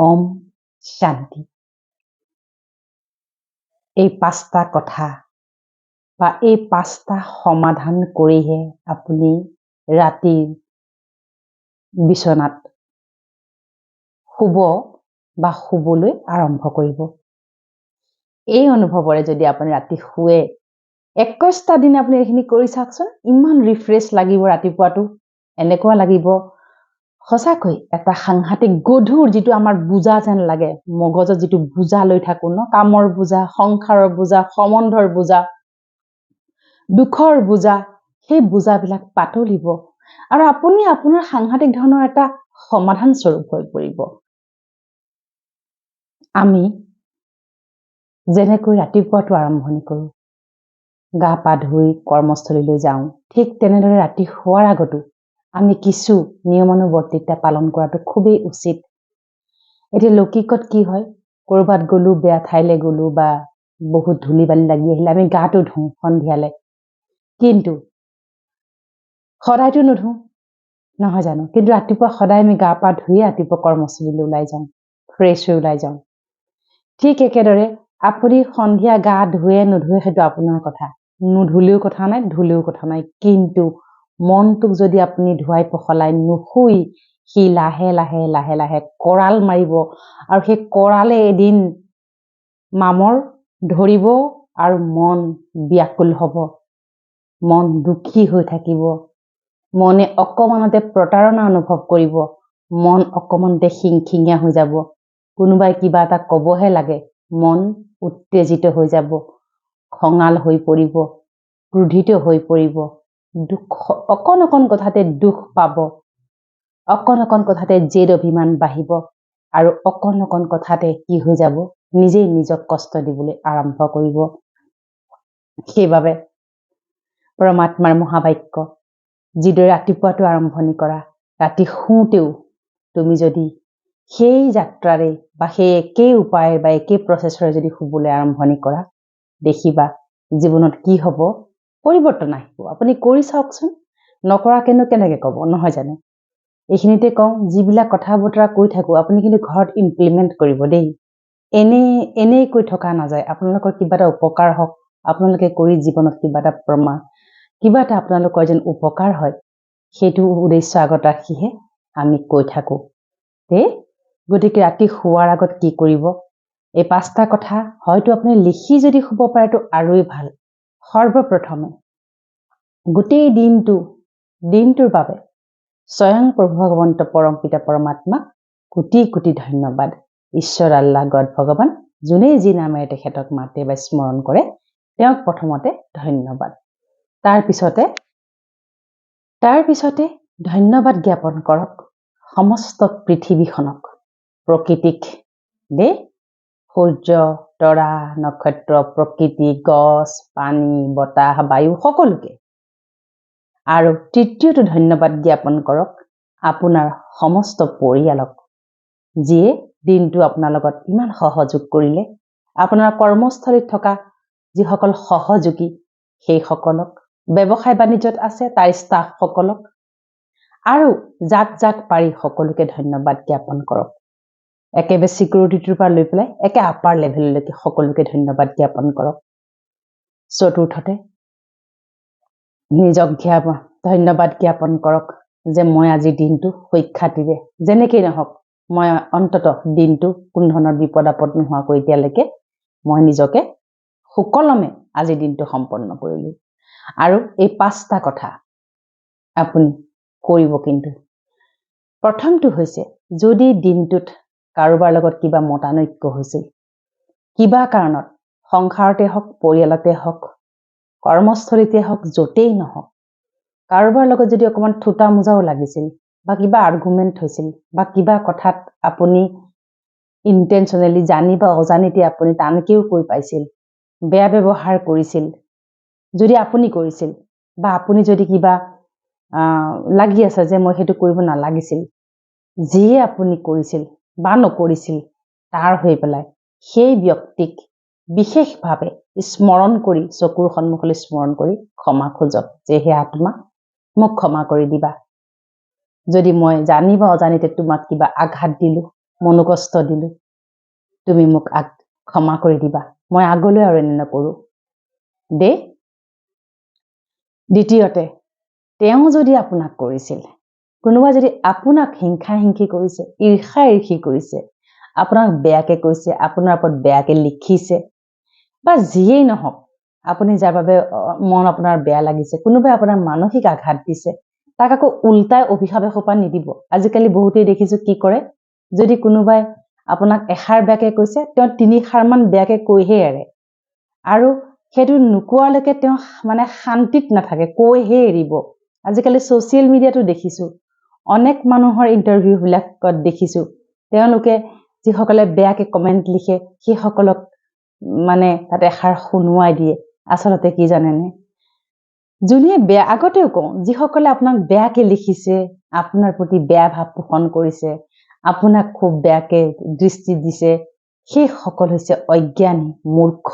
ওম শান্তি। এই 5টা কথা বা এই 5টা সমাধান কৰিহে আপুনি ৰাতি বিচনাত শুব বা শুবলৈ আৰম্ভ কৰিব। এই অনুভৱৰে যদি আপুনি ৰাতি শুৱে 21টা দিন আপুনি এইখিনি কৰি চাওকচোন, ইমান ৰিফ্ৰেছ লাগিব ৰাতিপুৱাটো। এনেকুৱা লাগিব সঁচাকৈ এটা সাংঘাতিক গধুৰ যিটো আমাৰ বোজা যেন লাগে, মগজত যিটো বোজা লৈ থাকো ন, কামৰ বোজা, সংসাৰৰ বোজা, সম্বন্ধৰ বোজা, দুখৰ বোজা, সেই বোজাবিলাক পাতলিব আৰু আপুনি আপোনাৰ সাংঘাতিক ধৰণৰ এটা সমাধান স্বৰূপ হৈ পৰিব। আমি যেনেকৈ ৰাতিপুৱাটো আৰম্ভণি কৰোঁ, গা পা ধুই কৰ্মস্থলীলৈ যাওঁ, ঠিক তেনেদৰে ৰাতি শোৱাৰ আগতো আমি কিছু নিয়মানুবৰ্তিতা পালন কৰাটো খুবেই উচিত। এতিয়া লৌকিকত কি হয়, ক'ৰবাত গ'লো, বেয়া ঠাইলৈ গ'লো বা বহুত ধূলি বালি লাগি আহিলে আমি গাটো ধুওঁ সন্ধিয়ালৈ, কিন্তু সদায়তো নুধুওঁ নহয় জানো? কিন্তু ৰাতিপুৱা সদায় আমি গা পা ধুয়ে ৰাতিপুৱা কৰ্মস্থলীলৈ ওলাই যাওঁ, ফ্ৰেছ হৈ ওলাই যাওঁ। ঠিক একেদৰে আপুনি সন্ধিয়া গা ধুৱে নুধুৱে সেইটো আপোনাৰ কথা, নুধুলেও কথা নাই, ধুলেও কথা নাই, কিন্তু মনটোক যদি আপুনি ধুৱাই পখলাই নুশুই সি লাহে লাহে লাহে লাহে কৰাল মাৰিব আৰু সেই কৰালে এদিন মামৰ ধৰিব আৰু মন ব্যাকুল হ'ব, মন দুখী হৈ থাকিব, মনে অকমানতে প্ৰতাৰণা অনুভৱ কৰিব, মন অকমানতে খিংখিঙীয়া হৈ যাব, কোনোবাই কিবা এটা ক'বহে লাগে মন উত্তেজিত হৈ যাব, খঙাল হৈ পৰিব, ক্ৰোধিত হৈ পৰিব, দুখ অকণ অকণ কথাতে দুখ পাব, অকণ অকণ কথাতে জেদ অভিমান বাঢ়িব আৰু অকণ অকণ কথাতে কি হৈ যাব, নিজেই নিজক কষ্ট দিবলৈ আৰম্ভ কৰিব। সেইবাবে পৰমাত্মাৰ মহাবাক্য, যিদৰে ৰাতিপুৱাটো আৰম্ভণি কৰা, ৰাতি শুওঁতেও তুমি যদি সেই যাত্ৰাৰে বা সেই একেই উপায় বা একেই প্ৰচেছৰে যদি শুবলৈ আৰম্ভণি কৰা, দেখিবা জীৱনত কি হ'ব, পৰিৱৰ্তন আহিব। আপুনি কৰি চাওকচোন, নকৰাকেনো কেনেকৈ ক'ব নহয় জানো? এইখিনিতে কওঁ, যিবিলাক কথা বতৰা কৈ থাকোঁ আপুনি কিন্তু ঘৰত ইমপ্লিমেণ্ট কৰিব দেই। এনেই কৈ থকা নাযায়, আপোনালোকৰ কিবা এটা উপকাৰ হওক, আপোনালোকে কৰি জীৱনত কিবা এটা কিবা এটা আপোনালোকৰ যেন উপকাৰ হয়, সেইটো উদ্দেশ্য আগত ৰাখিহে আমি কৈ থাকোঁ দেই। গতিকে ৰাতি শোৱাৰ আগত কি কৰিব, এই 5টা কথা হয়তো আপুনি লিখি যদি শুব পাৰেতো আৰুই ভাল। সৰ্বপ্ৰথমে গোটেই দিনটোৰ বাবে স্বয়ং প্ৰভু ভগৱন্ত পৰম পিতা পৰমাত্মাক কোটি কোটি ধন্যবাদ। ঈশ্বৰ, আল্লাহ, গড, ভগৱান, যোনেই যি নামেৰে তেখেতক মাতে বা স্মৰণ কৰে তেওঁক প্ৰথমতে ধন্যবাদ। তাৰ পিছতে ধন্যবাদ জ্ঞাপন কৰক সমস্ত পৃথিৱীখনক, প্ৰকৃতিক দেই, সূৰ্য, তৰা, নক্ষত্ৰ, প্ৰকৃতি, গছ, পানী, বতাহ, বায়ু, সকলোকে। আৰু তৃতীয়টো ধন্যবাদ জ্ঞাপন কৰক আপোনাৰ সমস্ত পৰিয়ালক, যিয়ে দিনটো আপোনাৰ লগত ইমান সহযোগ কৰিলে, আপোনাৰ কৰ্মস্থলীত থকা যিসকল সহযোগী সেইসকলক, ব্যৱসায় বাণিজ্যত আছে তাৰ ষ্টাফসকলক, আৰু যাক যাক পাৰি সকলোকে ধন্যবাদ জ্ঞাপন কৰক। একেবাৰে চিকিউৰিটিটোৰ পৰা লৈ পেলাই একে আপাৰ লেভেললৈকে সকলোকে ধন্যবাদ জ্ঞাপন কৰক। চতুৰ্থতে নিজক ধন্যবাদ জ্ঞাপন কৰক যে মই আজি দিনটো সুখ্যাতিৰে, যেনেকেই নহওক মই অন্ততঃ দিনটো কোনো ধৰণৰ বিপদ আপদ নোহোৱাকৈ এতিয়ালৈকে মই নিজকে সুকলমে আজি দিনটো সম্পন্ন কৰিলোঁ। আৰু এই 5টা কথা আপুনি কৰিব। কিন্তু প্ৰথমটো হৈছে, যদি দিনটোত কাৰোবাৰ লগত কিবা মতানৈক্য হৈছিল, কিবা কাৰণত সংসাৰতে হওক, পৰিয়ালতে হওক, কৰ্মস্থলীতে হওক, য'তেই নহওক, কাৰোবাৰ লগত যদি অকণমান থোটা মোজাও লাগিছিল বা কিবা আৰ্গুমেণ্ট হৈছিল বা কিবা কথাত আপুনি ইণ্টেনশ্যনেলি জানি বা অজানিতে আপুনি টানকৈও কৈ পাইছিল, বেয়া ব্যৱহাৰ কৰিছিল, যদি আপুনি কৰিছিল বা আপুনি যদি কিবা লাগি আছে যে মই সেইটো কৰিব নালাগিছিল, যিয়ে আপুনি কৰিছিল বা নকৰিছিল, তাৰ হৈ পেলাই সেই ব্যক্তিক বিশেষভাৱে স্মৰণ কৰি, চকুৰ সন্মুখলৈ স্মৰণ কৰি ক্ষমা খোজক যে হে আত্মা, মোক ক্ষমা কৰি দিবা, যদি মই জানি বা অজানিতে তোমাক কিবা আঘাত দিলোঁ, মনোকষ্ট দিলো তুমি মোক ক্ষমা কৰি দিবা মই আগলৈ আৰু এনে নকৰো দে দ্বিতীয়তে তেওঁ যদি আপোনাক কৰিছিল কোনোবা যদি আপোনাক হিংসা হিংসি কৰিছে ঈৰ্ষা ঈৰ্ষি কৰিছে আপোনাক বেয়াকে কৈছে আপোনাৰ ওপৰত বেয়াকে লিখিছে বা যিয়েই নহওক আপুনি যাৰ বাবে মন আপোনাৰ বেয়া লাগিছে কোনোবাই আপোনাৰ মানসিক আঘাত দিছে তাক আকৌ উল্টাই অভিশাপ এসোপা নিদিব আজিকালি বহুতেই দেখিছো কি কৰে যদি কোনোবাই আপোনাক এষাৰ বেয়াকে কৈছে তেওঁ 3 ষাৰমান বেয়াকে কৈহে এৰে আৰু সেইটো নোকোৱালৈকে তেওঁ মানে শান্তিত নাথাকে কৈহে এৰিব আজিকালি ছ'চিয়েল মিডিয়াটো দেখিছো অনেক মানুহৰ ইন্টাৰভিউ বিলাকত দেখিছো তেওঁলোকে যিসকলে বেয়াকে কমেন্ট লিখে সেইসকলক মানে তাতে এষাৰ শুনুৱাই দিয়ে আচলতে কি জানেনে যোনে বেয়া আগতেও কওঁ যিসকলে আপোনাক বেয়াকে লিখিছে আপোনাৰ প্ৰতি বেয়া ভাৱ পোষণ কৰিছে আপোনাক খুব বেয়াকে দৃষ্টি দিছে সেই সকল হৈছে অজ্ঞানী মূৰ্খ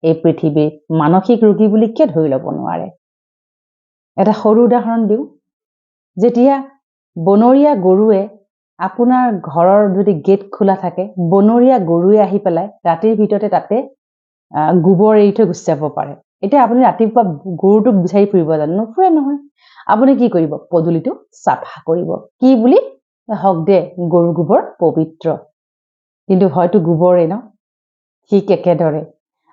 এই পৃথিৱীৰ মানসিক ৰোগী বুলি কিয় ধৰি ল'ব নোৱাৰে এটা সৰু উদাহৰণ দিওঁ যেতিয়া বনৰীয়া গৰুৱে আপোনাৰ ঘৰৰ যদি গেট খোলা থাকে বনৰীয়া গৰুৱে আহি পেলাই ৰাতিৰ ভিতৰতে তাতে গোবৰ এৰি থৈ গুচি যাব পাৰে এতিয়া আপুনি ৰাতিপুৱা গৰুটোক বিচাৰি ফুৰিব জানো নুফুৰে নহয় আপুনি কি কৰিব পদুলিটো চাফা কৰিব কি বুলি হক দে গৰু গোবৰ পবিত্ৰ কিন্তু হয়তো গোবৰে ন ঠিক একেদৰে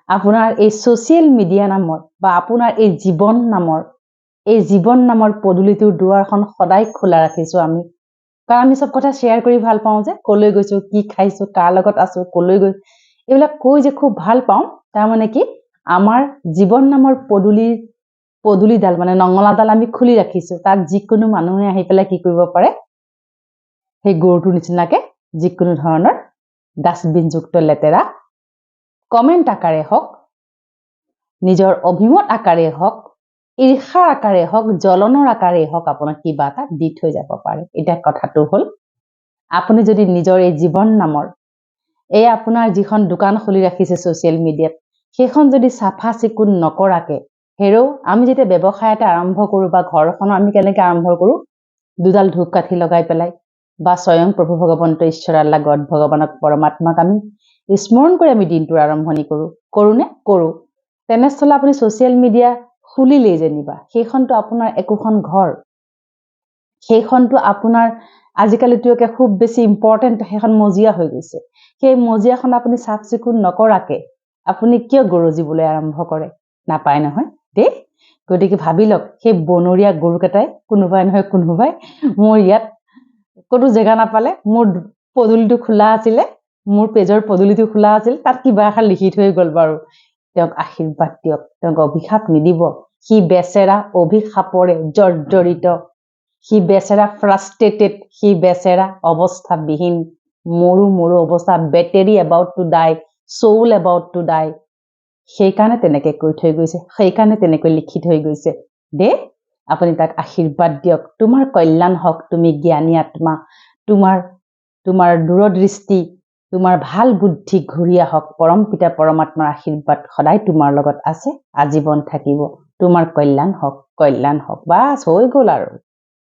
আপোনাৰ এই ছ'চিয়েল মিডিয়া নামৰ বা আপোনাৰ এই জীৱন নামৰ পদুলিটোৰ দুৱাৰখন সদায় খোলা ৰাখিছো আমি কাৰণ আমি সব কথা শ্বেয়াৰ কৰি ভাল পাওঁ যে কলৈ গৈছো কি খাইছো কাৰ লগত আছো কলৈ গৈ এইবিলাক কৈ যে খুব ভাল পাওঁ তাৰ মানে কি আমাৰ জীৱন নামৰ পদুলিডাল মানে নঙলাডাল আমি খুলি ৰাখিছো তাত যিকোনো মানুহে আহি পেলাই কি কৰিব পাৰে সেই গৰুটোৰ নিচিনাকে যিকোনো ধৰণৰ ডাষ্টবিনযুক্ত লেতেৰা কমেন্ট আকাৰে হওক নিজৰ অভিমত আকাৰে হওক ঈৰ্ষাৰ আকাৰে হওক জ্বলনৰ আকাৰে হওক আপোনাক কিবা এটা দি থৈ যাব পাৰে এটা কথাটো হল আপুনি যদি নিজৰ এই জীৱন নামৰ এই আপোনাৰ যিখন দোকান খুলি ৰাখিছে ছ'চিয়েল মিডিয়াত সেইখন যদি চাফা চিকুণ নকৰাকে হেৰো আমি যেতিয়া ব্যৱসায় এটা আৰম্ভ কৰো বা ঘৰখন আমি কেনেকৈ আৰম্ভ কৰো দুডাল ধূপকাঠি লগাই পেলাই বা স্বয়ং প্ৰভু ভগৱন্ত ঈশ্বৰ আল্লাহ গড ভগৱানক পৰমাত্মাক আমি স্মৰণ কৰি আমি দিনটোৰ আৰম্ভণি কৰোনে কৰো তেনেস্থলত আপুনি ছ'চিয়েল মিডিয়া খুলিলেই যেনিবা সেইখনটো আপোনাৰ একোখন ঘৰ সেইখনটো আপোনাৰ আজিকালিটো একে খুব বেছি ইম্পৰ্টেন্ট সেইখন মজিয়া হৈ গৈছে সেই মজিয়াখন আপুনি চাফ চিকুণ নকৰাকে আপুনি কিয় গৰজিবলৈ আৰম্ভ কৰে নাপায় নহয় দেই গতিকে ভাবি লওক সেই বনৰীয়া গৰুকেইটাই কোনোবাই মোৰ ইয়াত কোনো জেগা নাপালে মোৰ পদুলিটো খোলা আছিলে মোৰ পেজৰ পদুলিটো খোলা আছিল তাত কিবা এষাৰ লিখি থৈ গ'ল বাৰু তেওঁক আশীৰ্বাদ দিয়ক তেওঁক অভিশাপ নিদিব সি বেচেৰা অভিশাপৰে জৰ্জৰিত সি বেচেৰা ফ্ৰাষ্ট্ৰেটেড সি বেচেৰা অৱস্থাবিহীন মৰু অৱস্থা battery about to die soul about to die সেইকাৰণে তেনেকৈ কৈ থৈ গৈছে সেইকাৰণে তেনেকৈ লিখি থৈ গৈছে দে আপুনি তাক আশীৰ্বাদ দিয়ক তোমাৰ কল্যাণ হওক তুমি জ্ঞানী আত্মা তোমাৰ দূৰদৃষ্টি তোমাৰ ভাল বুদ্ধি ঘূৰি আহক পৰম পিতা পৰমাত্মাৰ আশীৰ্বাদ সদায় তোমাৰ লগত আছে আজীৱন থাকিব তোমাৰ কল্যাণ হওক বাস হৈ গ'ল আৰু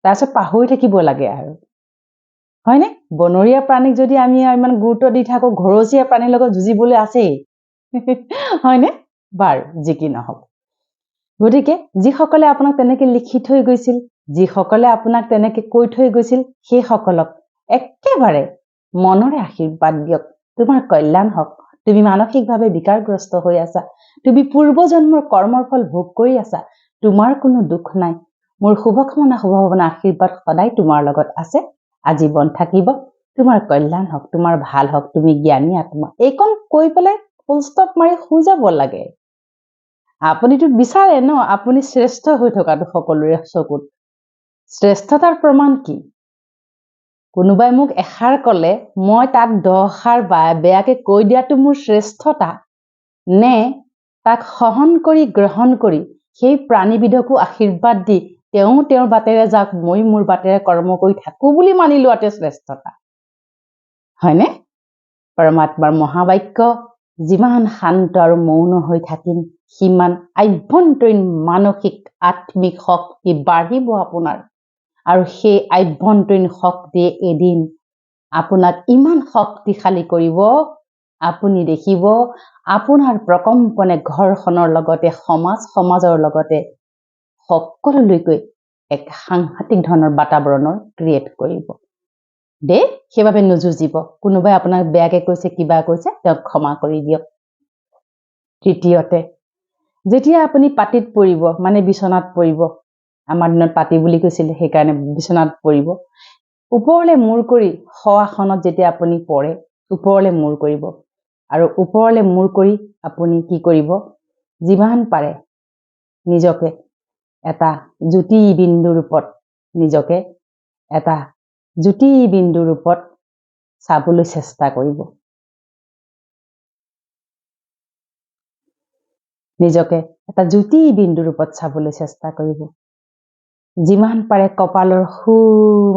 তাৰপিছত পাহৰি থাকিব লাগে আৰু হয়নে বনৰীয়া প্ৰাণীক যদি আমি ইমান গুৰুত্ব দি থাকো ঘৰচীয়া প্ৰাণীৰ লগত যুঁজিবলৈ আছেই হয়নে বাৰু যি কি নহওক গতিকে যিসকলে আপোনাক তেনেকৈ লিখি থৈ গৈছিল যিসকলে আপোনাক তেনেকৈ কৈ থৈ গৈছিল সেই সকলক একেবাৰে মনৰে আশীৰ্বাদ দিয়ক তোমাৰ কল্যাণ হওক তুমি মানসিকভাৱে বিকাৰগ্ৰস্ত হৈ আছা তুমি পূৰ্বজন্মৰ কৰ্মৰ ফল ভোগ কৰি আছা তোমাৰ কোনো দুখ নাই মোৰ শুভকামনা শুভভাৱনা আশীৰ্বাদ সদায় তোমাৰ লগত আছে আজীৱন থাকিব তোমাৰ কল্যাণ হওক তোমাৰ ভাল হওক তুমি জ্ঞানী আত্মা এইকণ কৈ পেলাই ফুল ষ্টপ মাৰি শুই যাব লাগে আপুনিতো বিচাৰে ন আপুনি শ্ৰেষ্ঠ হৈ থকাটো সকলোৰে চকুত শ্ৰেষ্ঠতাৰ প্ৰমাণ কি কোনোবাই মোক এষাৰ কলে মই তাক 10 ষাৰ বেয়াকে কৈ দিয়াটো মোৰ শ্ৰেষ্ঠতা নে তাক সহন কৰি গ্ৰহণ কৰি সেই প্ৰাণীবিধকো আশীৰ্বাদ দি তেওঁৰ বাটেৰে যাওক মই মোৰ বাটেৰে কৰ্ম কৰি থাকো বুলি মানি লোৱাতে শ্ৰেষ্ঠতা হয়নে পৰমাত্মাৰ মহাবাক্য যিমান শান্ত আৰু মৌন হৈ থাকিম সিমান আভ্যন্তৰীণ মানসিক আত্মিক শক্তি বাঢ়িব আপোনাৰ আৰু সেই আভ্যন্তৰীণ শক্তিয়ে এদিন আপোনাক ইমান শক্তিশালী কৰিব, আপুনি দেখিব আপোনাৰ প্ৰকম্পনে ঘৰখনৰ লগতে সমাজৰ লগতে সকলোলৈকৈ এক সাংঘাতিক ধৰণৰ বাতাবৰণৰ ক্ৰিয়েট কৰিব দেই। সেইবাবে নুযুঁজিব। কোনোবাই আপোনাক বেয়াকে কৈছে, কিবা কৈছে, তেওঁক ক্ষমা কৰি দিয়ক। তৃতীয়তে, যেতিয়া আপুনি পাতিত পৰিব, মানে বিচনাত পৰিব, আমাৰ দিনত পাতি বুলি কৈছিলে, সেইকাৰণে বিচনাত পৰিব, ওপৰলৈ মূৰ কৰি শৱাসনত যেতিয়া আপুনি পৰে, ওপৰলৈ মূৰ কৰিব। আৰু ওপৰলৈ মূৰ কৰি আপুনি কি কৰিব, যিমান পাৰে নিজকে এটা জ্যোতি বিন্দু ৰূপত চাবলৈ চেষ্টা কৰিব। নিজকে এটা জ্যোতি বিন্দু ৰূপত চাবলৈ চেষ্টা কৰিব। যিমান পাৰে কপালৰ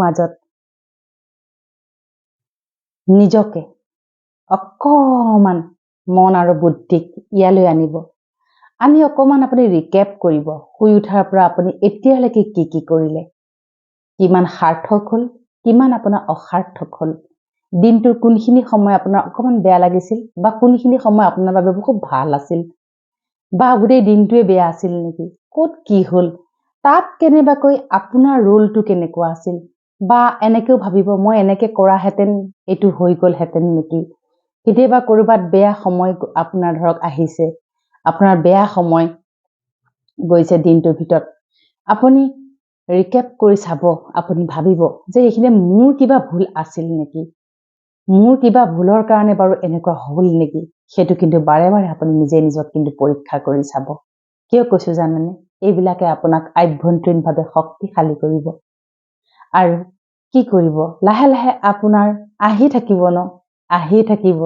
মাজত নিজকে অকমান মন আৰু বুদ্ধিক ইয়ালৈ আনিব। আনি অকমান আপুনি ৰিকেপ কৰিব। শুই উঠাৰ পৰা আপুনি এতিয়ালৈকে কি কি কৰিলে, কিমান সাৰ্থক হ'ল, কিমান আপোনাৰ অসাৰ্থক হ'ল, দিনটোৰ কোনখিনি সময় আপোনাৰ অকমান বেয়া লাগিছিল, বা কোনখিনি সময় আপোনাৰ বাবে খুব ভাল আছিল, বা গোটেই দিনটোৱে বেয়া আছিল নেকি, ক'ত কি হ'ল, তাত কেনেবাকৈ আপোনাৰ ৰোলটো কেনেকুৱা আছিল, বা এনেকেও ভাবিব মই এনেকে কৰাহেঁতেন এইটো হৈ গ'লহেঁতেন নেকি। কেতিয়াবা ক'ৰবাত বেয়া সময় আপোনাৰ ধৰক আহিছে, আপোনাৰ বেয়া সময় গৈছে দিনটোৰ ভিতৰত, আপুনি ৰিকেপ কৰি চাব। আপুনি ভাবিব যে এইখিনি মোৰ কিবা ভুল আছিল নেকি, মোৰ কিবা ভুলৰ কাৰণে বাৰু এনেকুৱা হ'ল নেকি। সেইটো কিন্তু বাৰে বাৰে আপুনি নিজে নিজক কিন্তু পৰীক্ষা কৰি চাব। কিয় কৈছো জানেনে, এইবিলাকে আপোনাক আভ্যন্তৰীণভাৱে শক্তিশালী কৰিব। আৰু কি কৰিব, লাহে লাহে আপোনাৰ আহিয়ে থাকিব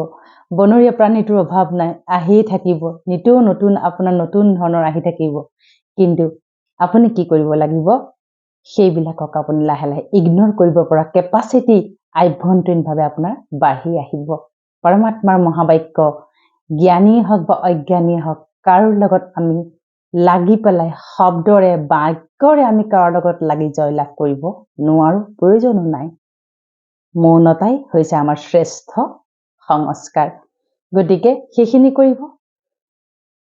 বনৰীয়া প্ৰাণীটোৰ অভাৱ নাই, আহিয়ে থাকিব নিতৌ নতুন, আপোনাৰ নতুন ধৰণৰ আহি থাকিব। কিন্তু আপুনি কি কৰিব লাগিব, সেইবিলাকক আপুনি লাহে লাহে ইগনৰ কৰিব পৰা কেপাচিটি আভ্যন্তৰীণভাৱে আপোনাৰ বাঢ়ি আহিব। পৰমাত্মাৰ মহাবাক্য জ্ঞানীয়ে হওক বা অজ্ঞানীয়ে হওক, কাৰোৰ লগত আমি লাগি পেলাই শব্দৰে বাক্যৰে আমি কাৰোৰ লগত লাগি জয়লাভ কৰিব নোৱাৰো, প্ৰয়োজনো নাই। মৌনতাই হৈছে আমাৰ শ্ৰেষ্ঠ সংস্কাৰ। গতিকে সেইখিনি কৰিব।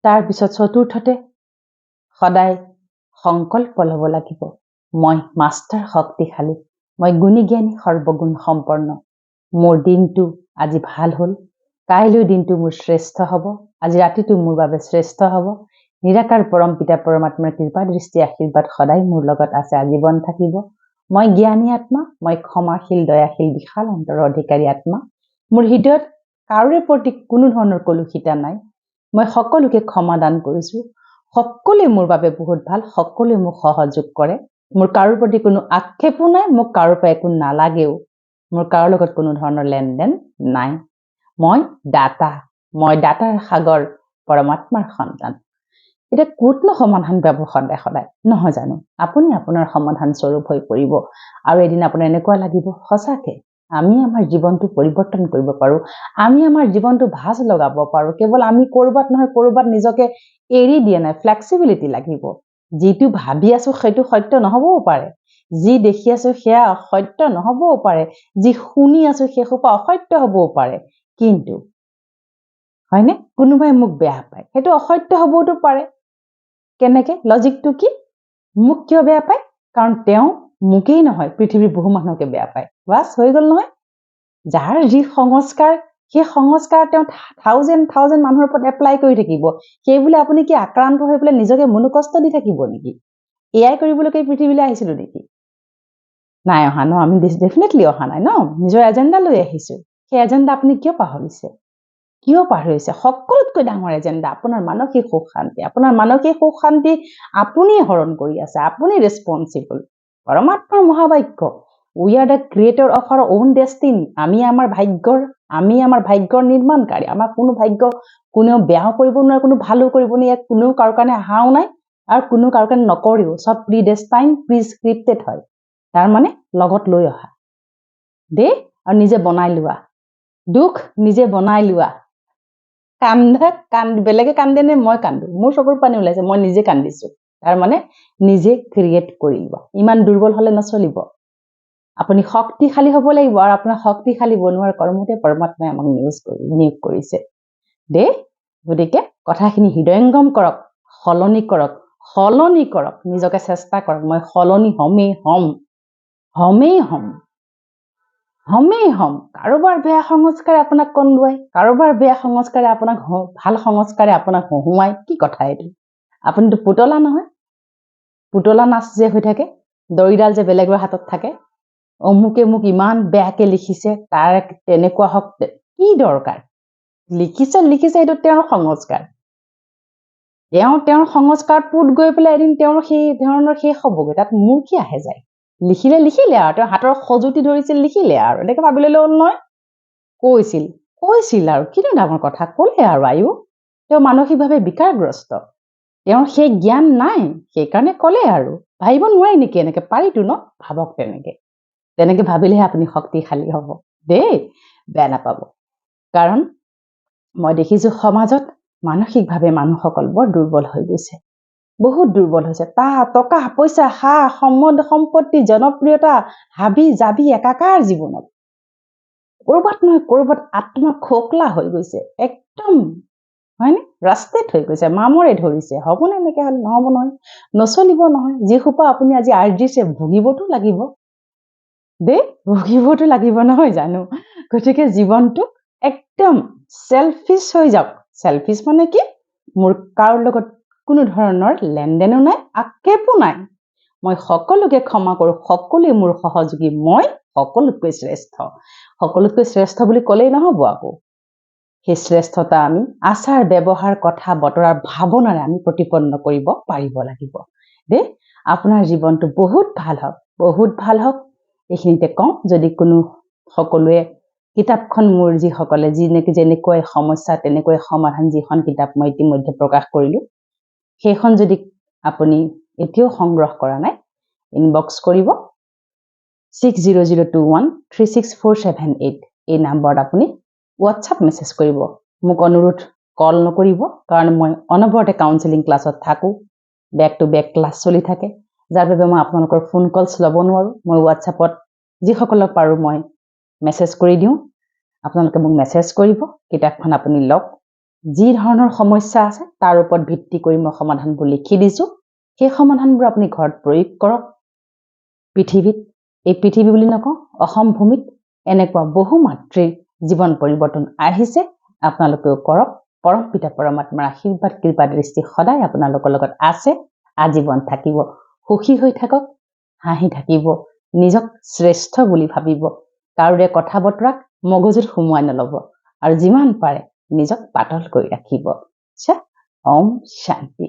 তাৰপিছত চতুৰ্থতে, সদায় সংকল্প ল'ব লাগিব, মই মাষ্টাৰ শক্তিশালী, মই গুণী জ্ঞানী সৰ্বগুণ সম্পন্ন, মোৰ দিনটো আজি ভাল হ'ল, কাইলৈ দিনটো মোৰ শ্ৰেষ্ঠ হ'ব, আজি ৰাতিটো মোৰ বাবে শ্ৰেষ্ঠ হ'ব। নিৰাকাৰ পৰম পিতা পৰমাত্মাৰ কৃপা দৃষ্টি আশীৰ্বাদ সদায় মোৰ লগত আছে, আজীৱন থাকিব। মই জ্ঞানী আত্মা, মই ক্ষমাশীল দয়াশীল বিশাল অন্তৰৰ অধিকাৰী আত্মা। মোৰ হৃদয়ত কাৰোৰে প্ৰতি কোনো ধৰণৰ কলুষিতা নাই। মই সকলোকে ক্ষমা দান কৰিছো। সকলোৱে মোৰ বাবে বহুত ভাল, সকলোৱে মোক সহযোগ কৰে। মোৰ কাৰোৰ প্ৰতি কোনো আক্ষেপো নাই, মোক কাৰোৰ পৰা একো নালাগেও, মোৰ কাৰোৰ লগত কোনো ধৰণৰ লেনদেন নাই। মই দাতাৰ সাগৰ, পৰমাত্মাৰ সন্তান। এতিয়া ক'তনো সমাধান পাব সদায় নহয় জানো। আপুনি আপোনাৰ সমাধান স্বৰূপ হৈ পৰিব। আৰু এদিন আপোনাৰ এনেকুৱা লাগিব, সঁচাকে আমি আমাৰ জীৱনটো পৰিৱৰ্তন কৰিব পাৰো, আমি আমাৰ জীৱনটো ভাঁজ লগাব পাৰো। কেৱল আমি ক'ৰবাত নহয় ক'ৰবাত নিজকে এৰি দিয়া নাই, ফ্লেক্সিবিলিটি লাগিব। যিটো ভাবি আছো সেইটো সত্য নহবও পাৰে, যি দেখি আছো সেয়া অসত্য নহবও পাৰে, যি শুনি আছো সেইসোপা অসত্য হবও পাৰে। কিন্তু হয়নে, কোনোবাই মোক বেয়া পায়, সেইটো অসত্য হবওতো পাৰে। কেনেকে, লজিকটো কি, মোক কিয় বেয়া পায়, কাৰণ তেওঁ মোকেই নহয় পৃথিৱীৰ বহু মানুহকে বেয়া পায়। বাছ হৈ গ'ল নহয়। যাৰ যি সংস্কাৰ, সেই সংস্কাৰ তেওঁ থাউজেণ্ড মানুহৰ ওপৰত এপ্লাই কৰি থাকিব। সেইবুলি আপুনি কি আক্ৰান্ত হৈ পেলাই নিজকে মনোকষ্ট দি থাকিব নেকি? এয়াই কৰিবলৈকে পৃথিৱীলৈ আহিছিলো নেকি? নাই অহা ন, আমি ডেফিনেটলি অহা নাই ন, নিজৰ এজেণ্ডা লৈ আহিছো। সেই এজেণ্ডা আপুনি কিয় পাহৰিছে? সকলোতকৈ ডাঙৰ এজেণ্ডা আপোনাৰ মানসিক সুখ শান্তি। আপোনাৰ মানসিক সুখ শান্তি আপুনি হৰণ কৰি আছে, আপুনি ৰেছপন্সিবল। পৰমাত্মাৰ মহাবাক্য, we are the creator of our own destiny. আমি আমাৰ ভাগ্যৰ নিৰ্মাণকাৰী। আমাৰ কোনো ভাগ্য কোনেও বেয়াও কৰিব নোৱাৰে, কোনো ভালো কৰিব নোৱাৰে। কোনেও কাৰো কাৰণে আহাও নাই আৰু কোনো কাৰো কাৰণে নকৰেও। চব প্ৰিডেষ্টাইন, প্ৰিস্ক্ৰিপ্টেড হয়। তাৰ মানে লগত লৈ অহা দেই, আৰু নিজে বনাই লোৱা। দুখ নিজে বনাই লোৱা। বেলেগে কান্দে নে মই কান্দো, মোৰ চকুৰ পানী ওলাইছে, মই নিজে কান্দিছো। তাৰ মানে নিজে ক্ৰিয়েট কৰি লোৱা। ইমান দুৰ্বল হলে নচলিব। আপুনি শক্তিশালী হ'ব লাগিব আৰু আপোনাৰ শক্তিশালী বনোৱাৰ কৰ্মতে পৰমাত্মাই আমাক নিয়োগ কৰিছে দেই গতিকে কথাখিনি হৃদয়ংগম কৰক সলনি কৰক নিজকে চেষ্টা কৰক মই সলনি হমেই হম কাৰোবাৰ বেয়া সংস্কাৰে আপোনাক কন্দুৱাই কাৰোবাৰ বেয়া সংস্কাৰে আপোনাক ভাল সংস্কাৰে আপোনাক হহুৱাই কি কথা এইটো আপুনিতো পুতলা নহয় পুতলা নাচ যে হৈ থাকে দড়িডাল যে বেলেগৰ হাতত থাকে অমুকে মোক ইমান বেয়াকে লিখিছে তাৰ তেনেকুৱা হক কি দৰকাৰ লিখিছে এইটো তেওঁৰ সংস্কাৰ তেওঁৰ সংস্কাৰ পুত গৈ পেলাই এদিন তেওঁৰ সেই ধৰণৰ শেষ হ'বগৈ তাত মোৰ কি আহে যায় লিখিলে আৰু তেওঁৰ হাতৰ সজুতি ধৰিছিল লিখিলে আৰু এনেকে ভাবি ল'লে হ'ল নহয় কৈছিল আৰু কিনো ডাঙৰ কথা ক'লে আৰু আয়ু তেওঁ মানসিকভাৱে বিকাৰগ্ৰস্ত তেওঁৰ সেই জ্ঞান নাই সেইকাৰণে ক'লে আৰু ভাবিব নোৱাৰি নেকি এনেকে পাৰিতো ন ভাবক তেনেকে ভাবিলেহে আপুনি শক্তিশালী হ'ব দেই বেয়া নাপাব কাৰণ মই দেখিছো সমাজত মানসিকভাৱে মানুহসকল বৰ দুৰ্বল হৈ গৈছে বহুত দুৰ্বল হৈছে টকা পইচা সম্পত্তি জনপ্ৰিয়তা হাবি জাবি একাকাৰ জীৱনত কৰবাত নহয় কৰবাত আত্মা খোকলা হৈ গৈছে একদম হয়নে ৰাস্তাত হৈ গৈছে মামৰে ধৰিছে হ'বনে এনেকে হ'লে নহ'ব নহয় নচলিব নহয় যি সোপা আপুনি আজি আৰ্জিছে ভুগিবতো লাগিব নহয় জানো গতিকে জীৱনটো একদম সেলফিশ হৈ যাওক সেলফিশ মানে কি মোৰ কাৰো লগত কোনো ধৰণৰ লেনদেনো নাই আক্ষেপো নাই মই সকলোকে ক্ষমা কৰোঁ সকলোৱে মোৰ সহযোগী মই সকলোতকৈ শ্ৰেষ্ঠ বুলি ক'লেই নহ'ব আকৌ সেই শ্ৰেষ্ঠতা আমি আচাৰ ব্যৱহাৰ কথা বতৰাৰ ভাৱনাৰে আমি প্ৰতিপন্ন কৰিব পাৰিব লাগিব দেই আপোনাৰ জীৱনটো বহুত ভাল হওক এইখিনিতে কওঁ যদি কোনো সকলোৱে কিতাপখন মোৰ যিসকলে যেনেকৈ সমস্যা তেনেকৈ সমাধান যিখন কিতাপ মই ইতিমধ্যে প্ৰকাশ কৰিলোঁ সেইখন যদি আপুনি এতিয়াও সংগ্ৰহ কৰা নাই ইনবক্স কৰিব 6002136478 এই নম্বৰত আপুনি হোৱাটছআপ মেছেজ কৰিব মোক অনুৰোধ কল নকৰিব কাৰণ মই অনবৰতে কাউন্সেলিং ক্লাছত থাকোঁ বেক টু বেক ক্লাছ চলি থাকে যাৰ বাবে মই আপোনালোকৰ ফোন কলছ ল'ব নোৱাৰোঁ মই হোৱাটছআপত যিসকলক পাৰোঁ মই মেছেজ কৰি দিওঁ আপোনালোকে মোক মেছেজ কৰিব কিতাপখন আপুনি লওক যি ধৰণৰ সমস্যা আছে তাৰ ওপৰত ভিত্তি কৰি মই সমাধানবোৰ লিখি দিছোঁ সেই সমাধানবোৰ আপুনি ঘৰত প্ৰয়োগ কৰক পৃথিৱীত এই পৃথিৱী বুলি নকওঁ অসম ভূমিত এনেকুৱা বহু মাতৃৰ জীৱন পৰিৱৰ্তন আহিছে আপোনালোকেও কৰক পৰম পিতা পৰমাত্মাৰ আশীৰ্বাদ কৃপা দৃষ্টি সদায় আপোনালোকৰ লগত আছে আজীৱন থাকিব সুখী হৈ থাকক হাঁহি থাকিব নিজক শ্ৰেষ্ঠ বুলি ভাবিব কাৰোৰে কথা বতৰাক মগজুত সোমোৱাই নল'ব আৰু যিমান পাৰে নিজক পাতল কৰি ৰাখিব ওম শান্তি